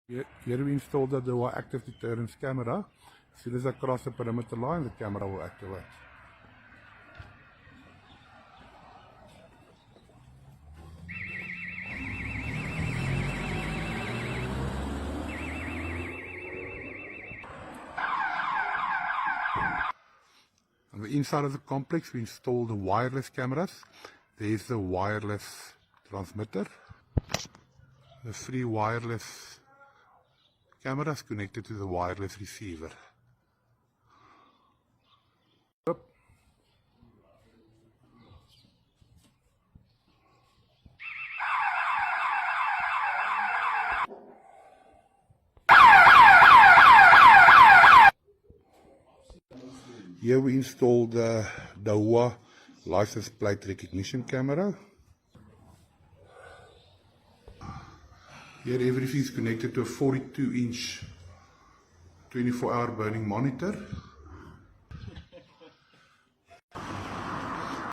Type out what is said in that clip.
Here we installed the Dahua active deterrence camera. As soon as I cross the perimeter line, the camera will activate. On the inside of the complex, we installed the wireless cameras. There's the wireless transmitter. The 3 wireless cameras connected to the wireless receiver. Here we installed the Dahua license plate recognition camera. Here everything is connected to a 42-inch 24-hour burning monitor.